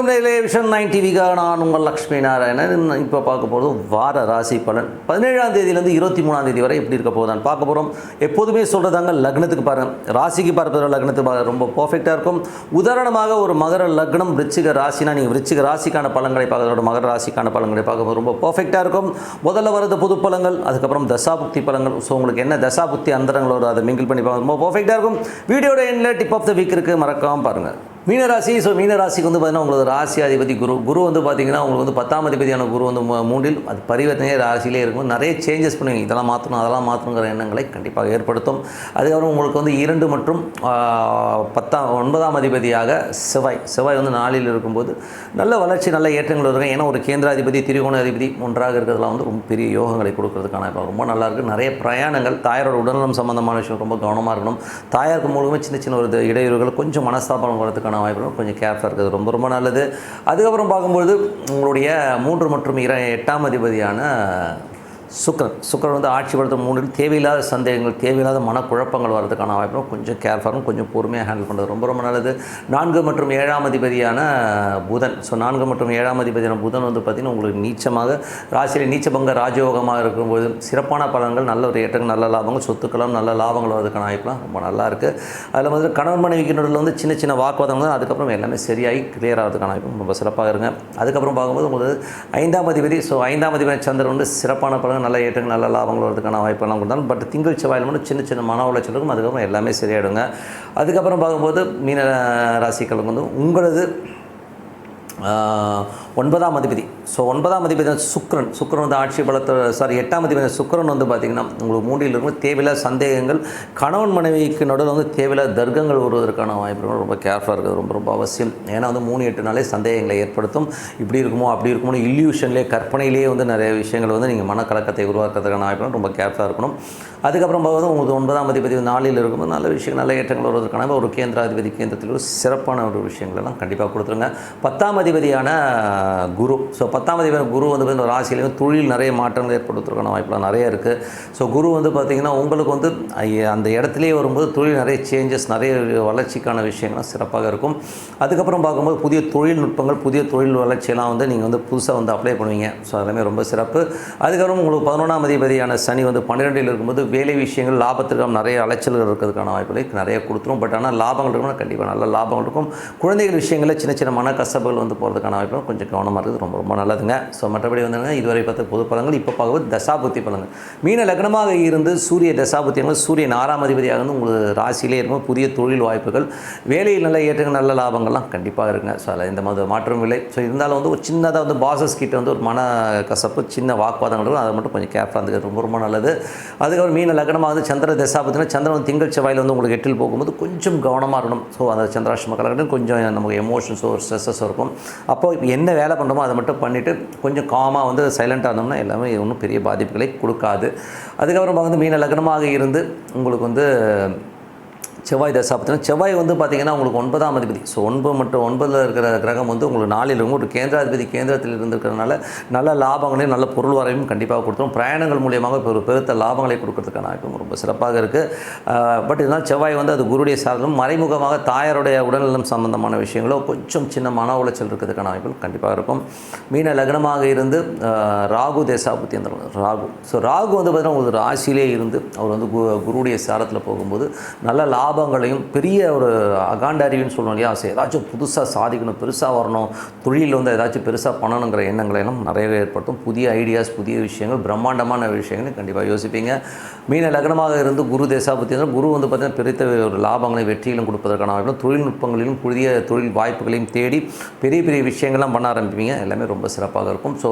வணக்கம் நேயர்களே, விஷன் 9 டிவிக்காக நான் உங்கள் லக்ஷ்மி நாராயணன். இப்போ பார்க்க போகிறது வார ராசி பலன் 17ஆம் தேதியிலேருந்து 23ஆம் தேதி வரை எப்படி இருக்க போகுதான்னு பார்க்க போகிறோம். எப்போதுமே சொல்கிறதாங்க, லக்னத்துக்கு பாருங்கள், ராசிக்கு பார்ப்பது லக்னத்துக்கு பாருங்கள், ரொம்ப பர்ஃபெக்டாக இருக்கும். உதாரணமாக ஒரு மகர லக்னம் விருச்சிக ராசினா நீங்கள் விருச்சிக ராசிக்கான பலன்களை பார்க்கறதோட மகர ராசிக்கான பலன்களை பார்க்கும்போது ரொம்ப பர்ஃபெக்டாக இருக்கும். முதல்ல வரது புது பலன்கள், அதுக்கப்புறம் தசாபுக்தி பலன்கள். ஸோ உங்களுக்கு என்ன தசாபுக்தி அந்தரங்கள் வரும் அதை மிங்கிள் பண்ணி பார்க்க ரொம்ப பர்ஃபெக்டாக இருக்கும். வீடியோட எண்ணில் டிப் ஆஃப் த வீக் இருக்குது, மறக்காமல் பாருங்கள். மீனராசி. ஸோ மீனராசிக்கு வந்து பார்த்தீங்கன்னா உங்களுக்கு ராசி அதிபதி குரு வந்து பார்த்தீங்கன்னா உங்களுக்கு வந்து 10ஆம் அதிபதியான குரு வந்து 3இல் அது பரிவர்த்தனையே ராசியிலே இருக்கும். நிறைய சேஞ்சஸ் பண்ணுவீங்க, இதெல்லாம் மாற்றணும் அதெல்லாம் மாற்றணுங்கிற எண்ணங்களை கண்டிப்பாக ஏற்படுத்தும். அதுக்கப்புறம் உங்களுக்கு வந்து 2 மற்றும் 9ஆம் அதிபதியாக செவ்வாய் வந்து 4இல் இருக்கும்போது நல்ல வளர்ச்சி நல்ல ஏற்றங்கள் இருக்கும். ஏன்னா ஒரு கேந்திராதிபதி திரிகோண அதிபதி ஒன்றாக இருக்கிறதுலாம் வந்து ரொம்ப பெரிய யோகங்களை கொடுக்கறதுக்கான இப்போ ரொம்ப நல்லாயிருக்கு. நிறைய பிரயாணங்கள், தாயாரோட உடல்நலம் சம்மந்தமான விஷயம் ரொம்ப கவனமாக இருக்கணும். தாயாருக்கு மூலமே சின்ன சின்ன ஒரு இடையூறுகள், கொஞ்சம் மனஸ்தாபம் வரதுக்கான வாய்ப்பு, கொஞ்சம் கேர்ஃபுல்லாக இருக்கிறது ரொம்ப ரொம்ப நல்லது. அதுக்கப்புறம் பார்க்கும்போது உங்களுடைய 3 மற்றும் 8ஆம் அதிபதியான சுக்கரன் வந்து ஆட்சி படுத்த 3இல் தேவையில்லாத சந்தேகங்கள், தேவையில்லாத மனக்குழப்பங்கள் வரதுக்கான வாய்ப்பு, கொஞ்சம் கேர்ஃபுல்லாகவும் கொஞ்சம் பொறுமையாக ஹேண்டில் பண்ணுறது ரொம்ப ரொம்ப நல்லது. 4 மற்றும் 7ஆம் அதிபதியான புதன். ஸோ 4 மற்றும் 7ஆம் அதிபதியான புதன் வந்து பார்த்திங்கன்னா உங்களுக்கு நீச்சமாக ராசியில் நீச்சபங்க ராஜயோகமாக இருக்கும்போது சிறப்பான பலன்கள், நல்ல ஒரு ஏற்றங்கள், நல்ல லாபங்கள், சொத்துக்களும் நல்ல லாபங்கள் வரதுக்கான வாய்ப்புலாம் ரொம்ப நல்லா இருக்குது. அதில் வந்து கணவன் மனைவிக்கு நடுவில் வந்து சின்ன சின்ன வாக்குவாதங்கள், அதுக்கப்புறம் எல்லாமே சரியாகி கிளியர் ஆகிறதுக்கான வாய்ப்பு ரொம்ப சிறப்பாக இருங்க. அதுக்கப்புறம் பார்க்கும்போது உங்களுக்கு 5ஆம் அதிபதி. ஸோ 5ஆம் அதிபதி சந்திரன் வந்து சிறப்பான பலன்கள், நல்ல ஏற்றங்கள், நல்ல லாபங்கள் வரதுக்கான வாய்ப்பெல்லாம் கொடுத்தாலும் பட் திங்கள் செவ்வாயில் மட்டும் சின்ன சின்ன மன உளைச்சல் இருக்கும். அதுக்கப்புறம் எல்லாமே சரியாயிடுங்க. அதுக்கப்புறம் பார்க்கும்போது மீன ராசிக்களுக்கு வந்து உங்களது 9ஆம் அதிபதி. ஸோ 9ஆம் அதிபதி சுக்கிரன் வந்து ஆட்சி பலத்தை 8ஆம் அதிபதி சுக்கிரன் வந்து பார்த்திங்கன்னா உங்களுக்கு 3இல் இருக்கும். தேவையில்லாத சந்தேகங்கள், கணவன் மனைவிக்கு நடுவில் வந்து தேவையில்லாத தர்க்கங்கள் வருவதற்கான வாய்ப்புகள் ரொம்ப கேர்ஃபுல்லாக இருக்குது, ரொம்ப ரொம்ப அவசியம். ஏன்னா வந்து 3-8 நாளே சந்தேகங்களை ஏற்படுத்தும். இப்படி இருக்குமோ அப்படி இருக்குமோ இல்யூஷன்லேயே கற்பனையிலேயே வந்து நிறைய விஷயங்கள் வந்து நீங்கள் மனக்கலக்கத்தை உருவாக்குறதுக்கான வாய்ப்புகள் ரொம்ப கேர்ஃபுல்லாக இருக்கணும். அதுக்கப்புறம் பார்க்கும்போது உங்களுக்கு 9ஆம் அதிபதி 4இல் இருக்கும்போது நல்ல விஷயங்கள், நல்ல ஏற்றங்கள் வருவதற்கான ஒரு கேந்திராதிபதி கேந்திரத்தில் ஒரு சிறப்பான ஒரு விஷயங்களெல்லாம் கண்டிப்பாக கொடுத்துருங்க. 10ஆம் அதிபதியான குரு. ஸோ 10ஆம் அதிபதியான குரு வந்து ராசியிலையும் தொழில் நிறைய மாற்றங்கள் ஏற்படுத்துறதுக்கான வாய்ப்புலாம் நிறைய இருக்குது. ஸோ குரு வந்து பார்த்திங்கன்னா உங்களுக்கு வந்து அந்த இடத்துலேயே வரும்போது தொழில் நிறைய சேஞ்சஸ், நிறைய வளர்ச்சிக்கான விஷயங்கள்லாம் சிறப்பாக இருக்கும். அதுக்கப்புறம் பார்க்கும்போது புதிய தொழில்நுட்பங்கள், புதிய தொழில் வளர்ச்சியெல்லாம் வந்து நீங்கள் வந்து புதுசாக வந்து அப்ளை பண்ணுவீங்க. ஸோ அதெல்லாமே ரொம்ப சிறப்பு. அதுக்கப்புறம் உங்களுக்கு 11ஆம் அதிபதியான சனி வந்து 12இல் இருக்கும்போது வேலை விஷயங்கள், லாபத்திற்கான நிறைய அலைச்சல்கள் இருக்கிறதுக்கான வாய்ப்புகளை நிறைய கொடுத்துரும். பட் ஆனால் லாபங்கள் இருக்குன்னா கண்டிப்பாக நல்ல லாபங்கள் இருக்கும். குழந்தைகள் விஷயங்களில் சின்ன சின்ன மனக்கசப்புகள் வந்து போகிறதுக்கான வாய்ப்பு கொஞ்சம் கவனமாக இருக்குது, ரொம்ப ரொம்ப நல்லதுங்க. ஸோ மற்றபடி வந்துங்க இதுவரை பார்த்த பொது பலன்கள். இப்போ பார்க்கும்போது தசாபுத்தி பலன்கள். மீன லக்னமாக இருந்து சூரிய தசாபுத்தியங்கள், சூரியன் 6ஆம் அதிபதியாக இருந்து உங்களுக்கு ராசியிலே இருக்கும். புதிய தொழில் வாய்ப்புகள், வேலையில் நல்ல ஏற்றங்கள், நல்ல லாபங்கள்லாம் கண்டிப்பாக இருக்குங்க. ஸோ அதில் எந்த மாதிரி மாற்றம் இல்லை. ஸோ இருந்தாலும் வந்து ஒரு சின்னதாக வந்து பாசஸ் கிட்ட வந்து ஒரு மன கசப்பு, சின்ன வாக்குவாதங்கள் இருக்கும். அதை மட்டும் கொஞ்சம் கேர்ஃபுல்லாக இருந்துக்கிறது ரொம்ப ரொம்ப நல்லது. அதுக்கப்புறம் மீன லக்னமாக வந்து சந்திர தசாபுத்தினா சந்திரன் திங்கள் செவ்வாயில் வந்து உங்களுக்கு 8இல் போகும்போது கொஞ்சம் கவனமாக இருக்கணும். ஸோ அந்த சந்திராஷ்டம காலகட்டம் கொஞ்சம் நமக்கு எமோஷன்ஸோ ஒரு ஸ்ட்ரெஸ்ஸஸோ இருக்கும். அப்போ என்ன வேலை பண்ணுறோமோ அதை மட்டும் பண்ணிவிட்டு கொஞ்சம் காமாக வந்து சைலண்ட்டாக இருந்தோம்னா எல்லாமே ஒன்றும் பெரிய பாதிப்புகளை கொடுக்காது. அதுக்கப்புறம் வந்து மீன லக்னமாக இருந்து உங்களுக்கு வந்து செவ்வாய் தசாபத்தினா செவ்வாய் வந்து பார்த்திங்கன்னா உங்களுக்கு 9ஆம் அதிபதி. ஸோ 9 மற்றும் 9இல் இருக்கிற கிரகம் வந்து உங்களுக்கு 4இல் இருக்கும். ஒரு கேந்திராதிபதி கேந்திரத்தில் இருந்திருக்கிறதுனால நல்ல லாபங்களையும் நல்ல பொருள் வரையும் கண்டிப்பாக கொடுத்துரும். பிரயாணங்கள் மூலியமாக இப்போ ஒரு பெருத்த லாபங்களை கொடுக்கறதுக்கான வாய்ப்பு ரொம்ப சிறப்பாக இருக்குது. பட் இதனால் செவ்வாய் வந்து அது குருடைய சாதனம், மறைமுகமாக தாயாருடைய உடல்நலம் சம்பந்தமான விஷயங்களோ கொஞ்சம் சின்ன மன உளைச்சல் இருக்கிறதுக்கான வாய்ப்புகள் கண்டிப்பாக இருக்கும். மீன லக்னமாக இருந்து ராகு தசாபுத்தி அந்த ராகு. ஸோ ராகு வந்து பார்த்திங்கன்னா உங்களுக்கு ராசியிலே இருந்து அவர் வந்து குருடைய சாரத்தில் போகும்போது நல்ல லாபங்களையும், பெரிய ஒரு அகாண்ட அறிவுன்னு சொல்லுவோம் இல்லையா, ஏதாச்சும் புதுசாக சாதிக்கணும், பெருசாக வரணும், தொழில் வந்து ஏதாச்சும் பெருசாக பண்ணணுங்கிற எண்ணங்களை எல்லாம் நிறையவே ஏற்படுத்தும். புதிய ஐடியாஸ், புதிய விஷயங்கள், பிரம்மாண்டமான விஷயங்களை கண்டிப்பாக யோசிப்பீங்க. மீன லக்னமாக இருந்து குரு தேசாபத்தி குரு வந்து பார்த்திங்கன்னா பெரிய ஒரு லாபங்களையும் வெற்றியிலும் கொடுப்பதற்கான வாய்ப்புகளும், தொழில்நுட்பங்களிலும் புதிய தொழில் வாய்ப்புகளையும் தேடி பெரிய பெரிய விஷயங்கள்லாம் பண்ண ஆரம்பிப்பீங்க. எல்லாமே ரொம்ப சிறப்பாக இருக்கும். ஸோ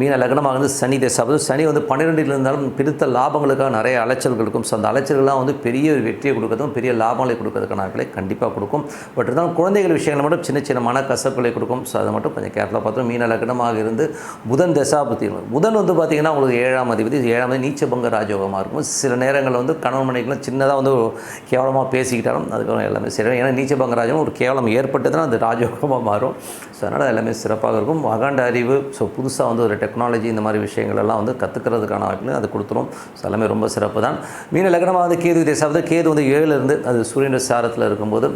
மீன லக்னமாக இருந்து சனி தேசாபதி, சனி வந்து 12இல் இருந்தாலும் பிடித்த லாபங்களுக்காக நிறைய அலைச்சல்கள் இருக்கும். ஸோ அந்த அலைச்சல்கள்லாம் வந்து பெரிய வெற்றியை கொடுக்கறதும் பெரிய லாபங்களை கொடுக்கறதுக்கான வாய்ப்புகளை கண்டிப்பாக கொடுக்கும். பட் இருந்தாலும் குழந்தைகள் விஷயங்கள் மட்டும் சின்ன சின்ன மனக்கசப்புகளை கொடுக்கும். ஸோ அதை மட்டும் கொஞ்சம் கேர்ஃபுல்லாக பார்த்தோம். மீன லக்னமாக இருந்து புதன் தசாபுத்தி. புதன் வந்து பார்த்திங்கன்னா உங்களுக்கு 7ஆம் அதிபதி. 7ஆம் அதிபதி நீச்சபங்க ராஜயோகமாக இருக்கும். சில நேரங்களில் வந்து கணவன் மனைவிக்கெல்லாம் சின்னதாக வந்து கேவலமாக பேசிக்கிட்டாலும் அதுக்கப்புறம் எல்லாமே சரி. ஏன்னா நீச்சபங்க ராஜயோகம் ஒரு கேவலம் ஏற்பட்டதுன்னா அது ராஜயோகமாக மாறும். ஸோ அதனால் எல்லாமே சிறப்பாக இருக்கும். அகாண்ட அறிவு, ஸோ புதுசாக வந்து ஒரு டெக்னாலஜி இந்த மாதிரி விஷயங்களெல்லாம் வந்து கற்றுக்கிறதுக்கான வாய்ப்புகள் அது கொடுத்துரும். ஸோ எல்லாமே ரொம்ப சிறப்பு தான். மீன லக்னமாக வந்து கேது தசாபதி. கேது வந்து 7ல் இருந்து அது சூரியன் சாரத்தில் இருக்கும்போது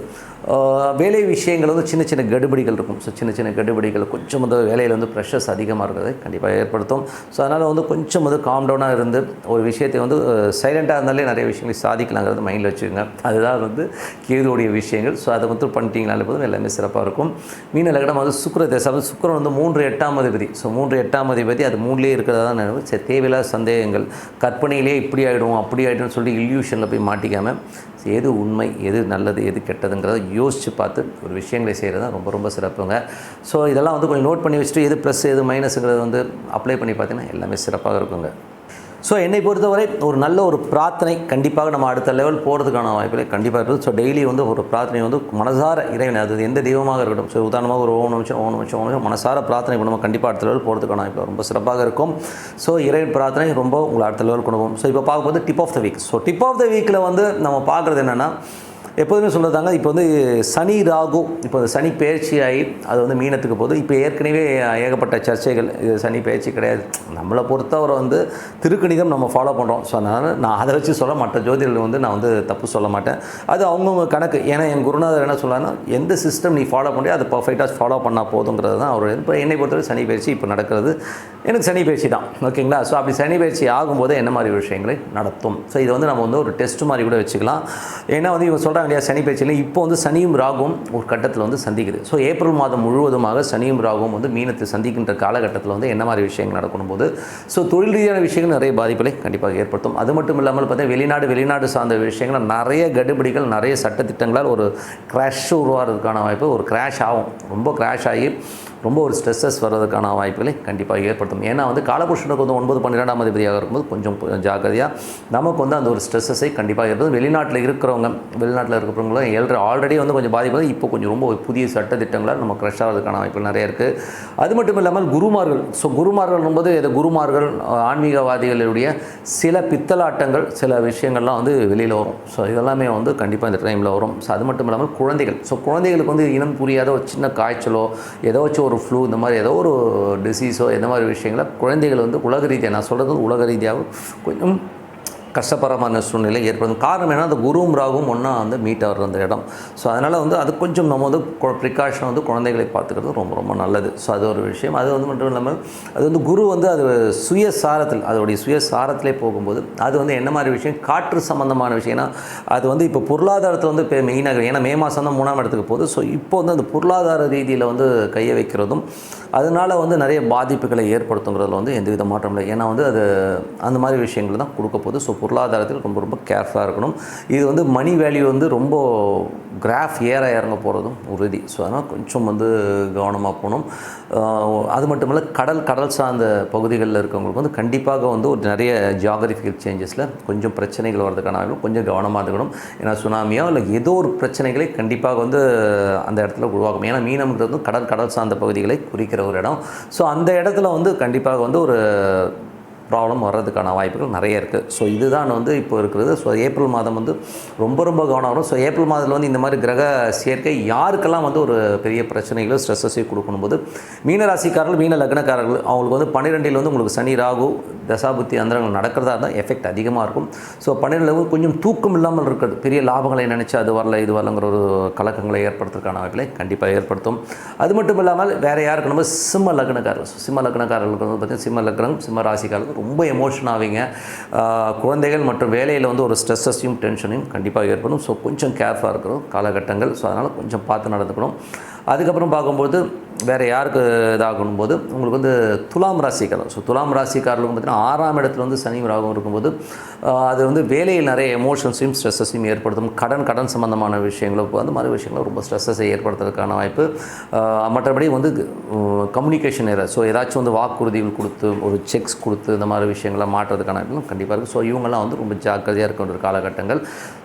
வேலை விஷயங்கள் வந்து சின்ன சின்ன கடுபடிகள் இருக்கும். ஸோ சின்ன சின்ன கடுபடிகள் கொஞ்சம் வந்து வேலையில் வந்து ப்ரெஷர்ஸ் அதிகமாக இருக்கிறது கண்டிப்பாக ஏற்படுத்தும். ஸோ அதனால் வந்து கொஞ்சம் வந்து காம் டவுனாக இருந்து ஒரு விஷயத்தை வந்து சைலண்ட்டாக இருந்தாலே நிறைய விஷயங்களை சாதிக்கலாங்கிறது மைண்டில் வச்சுக்கோங்க. அதுதான் வந்து கேதுவுடைய விஷயங்கள். ஸோ அதை வந்து பண்ணிட்டீங்கனாலே போதும் எல்லாமே சிறப்பாக இருக்கும். மீன லக்னம் வந்து சுக்கிர தேசம். சுக்கிரன் வந்து 3 8ஆம் அதிபதி. ஸோ 3 8ஆம் அதிபதி அது 3லேயே இருக்கிறதா தான் நினைவு. சரி, தேவையில்லாத சந்தேகங்கள், கற்பனையிலே இப்படி ஆகிடும் அப்படி ஆகிடும்னு சொல்லி இல்யூஷனில் போய் மாட்டிக்காமல் எது உண்மை, எது நல்லது, எது கெட்டதுங்கிறத யோசித்து பார்த்து ஒரு விஷயங்களை செய்கிறது தான் ரொம்ப ரொம்ப சிறப்புங்க. ஸோ இதெல்லாம் வந்து கொஞ்சம் நோட் பண்ணி வச்சுட்டு எது ப்ளஸ் எது மைனஸுங்கிறத வந்து அப்ளை பண்ணி பார்த்தீங்கன்னா எல்லாமே சிறப்பாக இருக்குங்க. ஸோ என்னை பொறுத்தவரை ஒரு நல்ல ஒரு பிரார்த்தனை கண்டிப்பாக நம்ம அடுத்த லெவல் போகிறதுக்கான வாய்ப்புகளை கண்டிப்பாக இருக்குது. ஸோ டெய்லி வந்து ஒரு பிரார்த்தனை வந்து மனசார இறைவனை, அது எந்த தெய்வமாக இருக்கட்டும், ஸோ உதாரணமாக ஒரு ஓம் நிமிஷம் மனசார பிரார்த்தனை பண்ணுவோம், கண்டிப்பாக அடுத்த லெவல் போகிறதுக்கான வாய்ப்பு ரொம்ப சிறப்பாக இருக்கும். ஸோ இறைவன் பிரார்த்தனை ரொம்ப உங்களை அடுத்த லெவல் கொண்டு போகும். ஸோ இப்போ பார்க்கும்போது tip of the week. So tip of the வீக்கில் வந்து நம்ம பார்க்குறது என்னென்னா, எப்போதுமே சொல்கிறதாங்க, இப்போ வந்து சனி ராகு, இப்போ சனி பயிற்சியாகி அது வந்து மீனத்துக்கு போகுது. இப்போ ஏற்கனவே ஏகப்பட்ட சர்ச்சைகள், இது சனி பயிற்சி கிடையாது, நம்மளை பொறுத்தவரை வந்து திருக்கணிதம் நம்ம ஃபாலோ பண்ணுறோம். ஸோ அதனால் நான் அதை வச்சு சொல்ல, மற்ற ஜோதிடர்கள் வந்து நான் வந்து தப்பு சொல்ல மாட்டேன், அது அவங்கவுங்க கணக்கு. ஏன்னா என் குருநாதர் என்ன சொல்லலாம்னா, எந்த சிஸ்டம் நீ ஃபாலோ பண்ணி அதை பர்ஃபெக்டாக ஃபாலோ பண்ணால் போதுங்கிறது தான் அவர். இப்போ என்னை பொறுத்தவரை சனி பயிற்சி இப்போ நடக்கிறது எனக்கு சனி பயிற்சி தான், ஓகேங்களா. ஸோ அப்படி சனி பயிற்சி ஆகும்போது என்ன மாதிரி விஷயங்களை நடத்தும். ஸோ இதை வந்து நம்ம வந்து ஒரு டெஸ்ட் மாதிரி கூட வச்சுக்கலாம். ஏன்னா வந்து இவங்க சொல்கிறாங்க இல்லையா, சனி பயிற்சியில் இப்போ வந்து சனியும் ராகுவும் ஒரு கட்டத்தில் வந்து சந்திக்குது. ஸோ ஏப்ரல் மாதம் முழுவதுமாக சனியும் ராகுவும் வந்து மீனத்தை சந்திக்கின்ற காலகட்டத்தில் வந்து என்ன மாதிரி விஷயங்கள் நடக்கணும் போது, ஸோ தொழில் ரீதியான விஷயங்கள் நிறைய பாதிப்புகளை கண்டிப்பாக ஏற்படுத்தும். அது மட்டும் இல்லாமல் பார்த்தீங்கன்னா வெளிநாடு சார்ந்த விஷயங்கள் நிறைய கடுபிடிகள், நிறைய சட்டத்திட்டங்களால் ஒரு கிராஷ் உருவாகிறதுக்கான வாய்ப்பு, ஒரு கிராஷ் ஆகும், ரொம்ப கிராஷ் ஆகி ரொம்ப ஒரு ஸ்ட்ரெஸ்ஸஸ் வர்றதுக்கான வாய்ப்புகளை கண்டிப்பாக ஏற்படுத்தும். ஏன்னா வந்து காலபுருஷனுக்கு வந்து 9 12ஆம் அதிபதியாக இருக்கும்போது கொஞ்சம் ஜாக்கிரதையாக நமக்கு வந்து அந்த ஒரு ஸ்ட்ரெஸ்ஸஸை கண்டிப்பாக ஏற்படுத்தும். வெளிநாட்டில் இருக்கிறவங்களும் ஆல்ரெடி வந்து கொஞ்சம் பாதிப்பு, இப்போ கொஞ்சம் ரொம்ப புதிய சட்டத்திட்டங்களால் நம்ம க்ரஷ் ஆகிறதுக்கான வாய்ப்புகள் நிறைய இருக்குது. அது மட்டும் இல்லாமல் குருமார்கள். ஸோ குருமார்கள் என்பது இந்த குருமார்கள் ஆன்மீகவாதிகளுடைய சில பித்தலாட்டங்கள், சில விஷயங்கள்லாம் வந்து வெளியில் வரும். ஸோ இதெல்லாமே வந்து கண்டிப்பாக இந்த டைமில் வரும். ஸோ அது மட்டும் இல்லாமல் குழந்தைகள். ஸோ குழந்தைகளுக்கு வந்து இனம் புரியாத ஒரு சின்ன காய்ச்சலோ, ஏதோ வச்சு ஒரு ஃப்ளூ, இந்த மாதிரி ஏதோ ஒரு டிசீஸோ, இந்த மாதிரி விஷயங்களை குழந்தைகள் வந்து உலக ரீதியாக, நான் சொல்கிறது உலக ரீதியாக கொஞ்சம் கஷ்டப்பரமான சூழ்நிலை ஏற்படும். காரணம் என்ன, அந்த குருவும் ராகுவும் ஒன்றா வந்து மீட் ஆகிற அந்த இடம். ஸோ அதனால் வந்து அது கொஞ்சம் நம்ம வந்து ப்ரிகாஷன் வந்து குழந்தைகளை பார்த்துக்கிறது ரொம்ப ரொம்ப நல்லது. ஸோ அது ஒரு விஷயம். அது வந்து மட்டும் இல்லாமல் அது வந்து குரு வந்து அது சுயசாரத்தில், அதோடைய சுயசாரத்திலே போகும்போது அது வந்து என்ன மாதிரி விஷயம், காற்று சம்மந்தமான விஷயம். ஏன்னா அது வந்து இப்போ பொருளாதாரத்தில் வந்து இப்போ மெயினாக, ஏன்னா மே மாதம் தான் 3ஆம் இடத்துக்கு போகுது. ஸோ இப்போ வந்து அந்த பொருளாதார ரீதியில் வந்து கையை வைக்கிறதும் அதனால் வந்து நிறைய பாதிப்புகளை ஏற்படுத்துங்கிறதுல வந்து எந்தவித மாற்றம் இல்லை. ஏன்னா வந்து அது அந்த மாதிரி விஷயங்கள் தான் கொடுக்க போகுது. ஸோ பொருளாதாரத்தில் ரொம்ப ரொம்ப கேர்ஃபுல்லாக இருக்கணும். இது வந்து மணி வேல்யூ வந்து ரொம்ப கிராஃப் இறங்க போகிறதும் உறுதி. ஸோ அதனால் கொஞ்சம் வந்து கவனமாக போகணும். அது மட்டும் இல்லை, கடல் சார்ந்த பகுதிகளில் இருக்கவங்களுக்கு வந்து கண்டிப்பாக வந்து ஒரு நிறைய ஜியாகிரபிக்கல் சேஞ்சஸில் கொஞ்சம் பிரச்சனைகள் வர்றதுக்கான கொஞ்சம் கவனமாக இருக்கணும். ஏன்னா சுனாமியோ இல்லை ஏதோ ஒரு பிரச்சனைகளை கண்டிப்பாக வந்து அந்த இடத்துல உருவாகும். ஏன்னா மீனம்ன்றது வந்து கடல் சார்ந்த பகுதிகளை குறிக்கிற ஒரு இடம். ஸோ அந்த இடத்துல வந்து கண்டிப்பாக வந்து ஒரு ப்ராப்ளம் வர்றதுக்கான வாய்ப்புகள் நிறைய இருக்குது. ஸோ இதுதான் வந்து இப்போ இருக்கிறது. ஸோ ஏப்ரல் மாதம் வந்து ரொம்ப ரொம்ப கவனம் வரும். ஸோ ஏப்ரல் மாதத்தில் வந்து இந்த மாதிரி கிரக சேர்க்கை யாருக்கெல்லாம் வந்து ஒரு பெரிய பிரச்சனைகளோ ஸ்ட்ரெஸ்ஸஸை கொடுக்கணும்போது, மீன மீன லக்னக்காரர்கள் அவங்களுக்கு வந்து 12 வந்து உங்களுக்கு சனி ராகு தசாபுத்தி அந்தரங்கள் நடக்கிறதா இருந்தால் எஃபெக்ட் அதிகமாக இருக்கும். ஸோ 12 கொஞ்சம் தூக்கம் இல்லாமல் இருக்கிறது, பெரிய லாபங்களை நினச்சி அது வரல இது வரலங்கிற ஒரு கலக்கங்களை ஏற்படுத்துறதுக்கான வாய்ப்புகளை கண்டிப்பாக ஏற்படுத்தும். அது மட்டும் இல்லாமல் வேறு யாருக்கு நம்ம சிம்ம லக்னக்காரர்களுக்கு வந்து பார்த்திங்கன்னா சிம்ம லக்னம் சிம்ம ராசிக்காரர்கள் ரொம்ப எமோஷன் ஆவீங்க. குழந்தைகள் மற்றும் வேலையில் வந்து ஒரு ஸ்ட்ரெஸ்ஸையும் டென்ஷனையும் கண்டிப்பாக ஏற்படும். ஸோ கொஞ்சம் கேர்ஃபுல்லாக இருக்கிறோம் காலகட்டங்கள். ஸோ அதனால் கொஞ்சம் பார்த்து நடந்துக்கணும். அதுக்கப்புறம் பார்க்கும்போது வேறு யாருக்கு இதாகணும் போது உங்களுக்கு வந்து துலாம் ராசிக்காரர். ஸோ துலாம் ராசிக்காரர்களுக்கு பார்த்திங்கன்னா 6ஆம் இடத்துல வந்து சனி ராகும் இருக்கும்போது அது வந்து வேலையில் நிறைய எமோஷன்ஸையும் ஸ்ட்ரெஸ்ஸையும் ஏற்படுத்தும். கடன் சம்மந்தமான விஷயங்களோ அந்த மாதிரி விஷயங்களும் ரொம்ப ஸ்ட்ரெஸ்ஸை ஏற்படுத்துறதுக்கான வாய்ப்பு. மற்றபடி வந்து கம்யூனிகேஷன் ஏற, ஸோ ஏதாச்சும் வந்து வாக்குறுதிகள் கொடுத்து ஒரு செக்ஸ் கொடுத்து இந்த மாதிரி விஷயங்களை மாற்றுறதுக்கான வாய்ப்புகளும் கண்டிப்பாக இருக்குது. ஸோ இவங்கெல்லாம் வந்து ரொம்ப ஜாக்கிரதையாக இருக்க ஒரு காலகட்டங்கள்.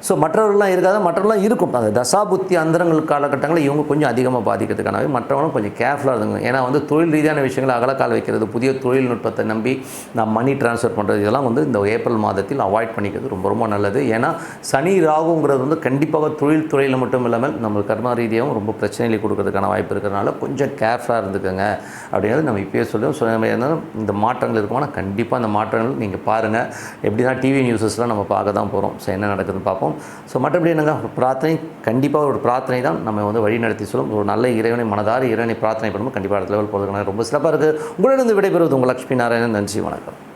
ஸோ மற்றவர்கள்லாம் இருக்காது, மற்றவர்கள்லாம் இருக்கும். அந்த தசாபுத்தி அந்தரங்கள் காலகட்டங்களில் இவங்க கொஞ்சம் அதிகமாக பாதிக்கிறதுக்கான மற்றவங்களும் கொஞ்சம் கேர்ஃபுல்லாக இருந்துங்க. ஏன்னா வந்து தொழில் ரீதியான விஷயங்கள் அகலக்கால் வைக்கிறது, புதிய தொழில்நுட்பத்தை நம்பி நான் மணி ட்ரான்ஸ்ஃபர் பண்ணுறது, இதெல்லாம் வந்து இந்த ஏப்ரல் மாதத்தில் அவாய்ட் பண்ணிக்கிறது ரொம்ப ரொம்ப நல்லது. ஏன்னா சனி ராகுங்கிறது வந்து கண்டிப்பாக தொழில் துறையில் மட்டும் இல்லாமல் நம்ம கர்ம ரீதியாகவும் ரொம்ப பிரச்சனைகளை கொடுக்கறதுக்கான வாய்ப்பு இருக்கிறதுனால கொஞ்சம் கேர்ஃபுல்லாக இருந்துக்கோங்க அப்படிங்கிறது நம்ம இப்போயே சொல்லுவோம். ஸோ நம்ம என்ன இந்த மாற்றங்கள் இருக்குமானா கண்டிப்பாக அந்த மாற்றங்கள் நீங்கள் பாருங்கள். எப்படி தான் டிவி நியூஸஸ்லாம் நம்ம பார்க்க தான் போகிறோம். ஸோ என்ன நடக்குதுன்னு பார்ப்போம். ஸோ மற்றபடி என்னங்க, ஒரு பிரார்த்தனை, கண்டிப்பாக ஒரு பிரார்த்தனை தான் நம்ம வந்து வழி நடத்தி சொல்லும். ஒரு நல்ல இறைவனை மனதார இறைவனை பிரார்த்தனை பண்ணும்போது கண்டிப்பாக அடுத்த லெவல் போகிறதுக்கான ரொம்ப சிறப்பாக இருக்குது. உங்களிடம் விடைபெறுவது உங்கள் லட்சுமி நாராயணன். நன்றி, வணக்கம்.